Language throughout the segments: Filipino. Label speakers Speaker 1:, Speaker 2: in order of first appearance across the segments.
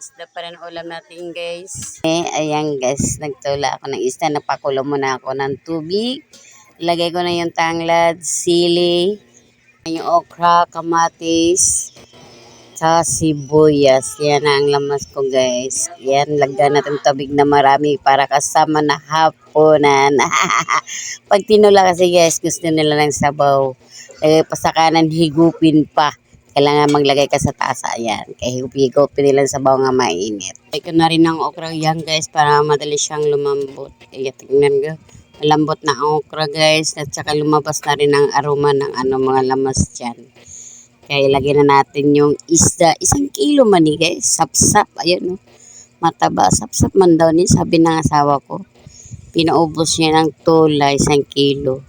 Speaker 1: Isda pa rin ulam natin guys. Ayan guys, nagtula ako ng isda. Napakulo muna ako ng tubig. Lagay ko na yung tanglad, sili, yung okra, kamatis, sa sibuyas. Yan ang lamas ko guys. Yan, lagyan natin tubig na marami para kasama na hapunan. Pag tinula kasi guys, gusto nila ng sabaw. Lagay pa sa kanan, higupin pa. Kailangan maglagay ka sa tasa. Ayan. Kaya higupin nila sa sabaw nga mainit. Lagay ko na rin ng okra yan guys para madali siyang lumambot. Ayan, tingnan ko. Malambot na ang okra guys. At saka lumabas na rin ang aroma ng mga lamas dyan. Kaya ilagay na natin yung isda. 1 kilo man eh guys. Sapsap. Ayan o. Mataba. Sapsap man daw ni. Sabi ng asawa ko. Pinaubos niya ng tulay. 1 kilo.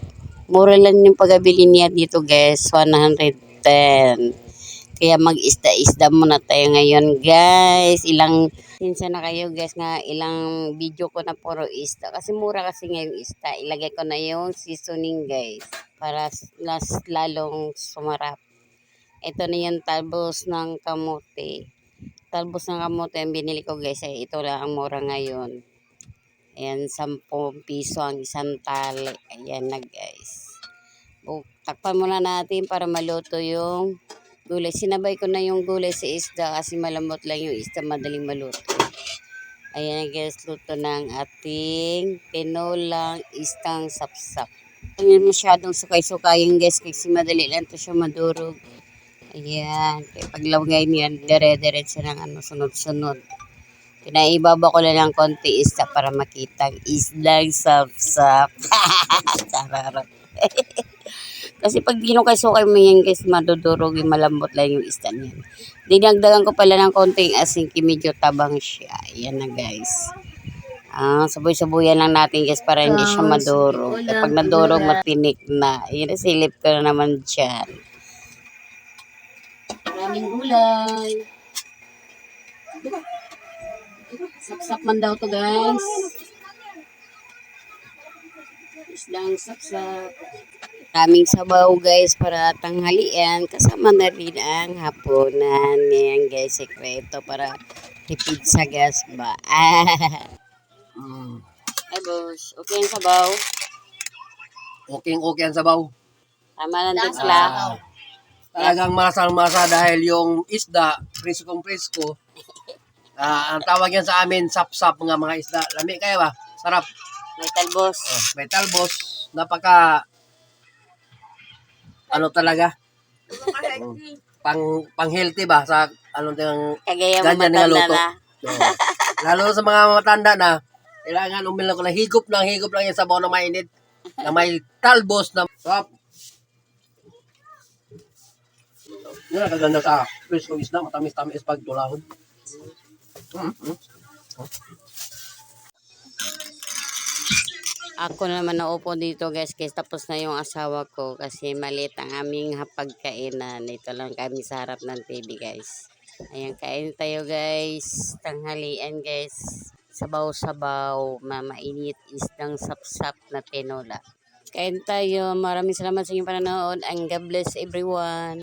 Speaker 1: Mura lang yung pagabili niya dito guys. 110. Kaya mag-isda-isda muna tayo ngayon guys. Sinsa na kayo guys nga ilang video ko na puro isda. Kasi mura kasi ngayong isda. Ilagay ko na yung seasoning guys. Para lalong sumarap. Ito na yung talbos ng kamote. Talbos ng kamote ang binili ko guys. Ito lang ang mura ngayon. Ayan, 10 piso ang isang tali. Ayan na guys. Takpan muna natin para maluto yung gulay. Sinabay ko na yung gulay sa isda kasi malambot lang yung isda. Madaling maluto. Ayan na guys. Luto ng ating tinolang istang sapsap. Hindi masyadong sukay-sukayin guys kasi madali lang to siya madurog. Ayan. Kaya paglagay niyan, dire-diretso ng sunod-sunod. Pinaibaba ko lang ng konti isda para makita ang isdang sapsap. Sararap. Kasi pag dinukay-sukay mo yan guys, madudurog yung malambot lang yung isda niyan. Dinagdagan ko pala ng konting asin, medyo tabang siya. Ayan na guys. Saboy-saboyan lang natin guys para hindi siya madurog. Pag nadurog, matinik na. Ayan, silip ko na naman dyan. Maraming gulay. Sapsap man daw to guys. Isdang sapsap. Maraming sabaw guys para tanghalian. Kasama na rin ang hapunan. Ngayon guys, sekreto para tipid sa gas ba. Ay boss, okay ang sabaw?
Speaker 2: Okay ang sabaw.
Speaker 1: Tama lang din sila.
Speaker 2: Talagang masang-masa dahil yung isda, presko. Ang tawag yan sa amin, sap-sap mga isda. Lami kayo ba? Sarap.
Speaker 1: May talbos.
Speaker 2: May talbos. Napaka, talaga? Pang-healthy ba? Sa,
Speaker 1: Kagaya
Speaker 2: ganyan
Speaker 1: matanda
Speaker 2: luto.
Speaker 1: na.
Speaker 2: Lalo sa mga matanda na, kailangan umilang ko na higop lang yung sabaw na mainit. Na may talbos na sarap. Yan, kaganda sa preskong isda. Matamis-tamis pag tulahon.
Speaker 1: Ako naman naupo dito guys tapos na yung asawa ko kasi maliit ang aming hapagkainan. Ito lang kami sa harap ng TV guys. Ayan, kain tayo guys. Tanghalian guys. Sabaw-sabaw, mainit isdang sapsap na tinola. Kain tayo. Maraming salamat sa inyong panonood and God bless everyone.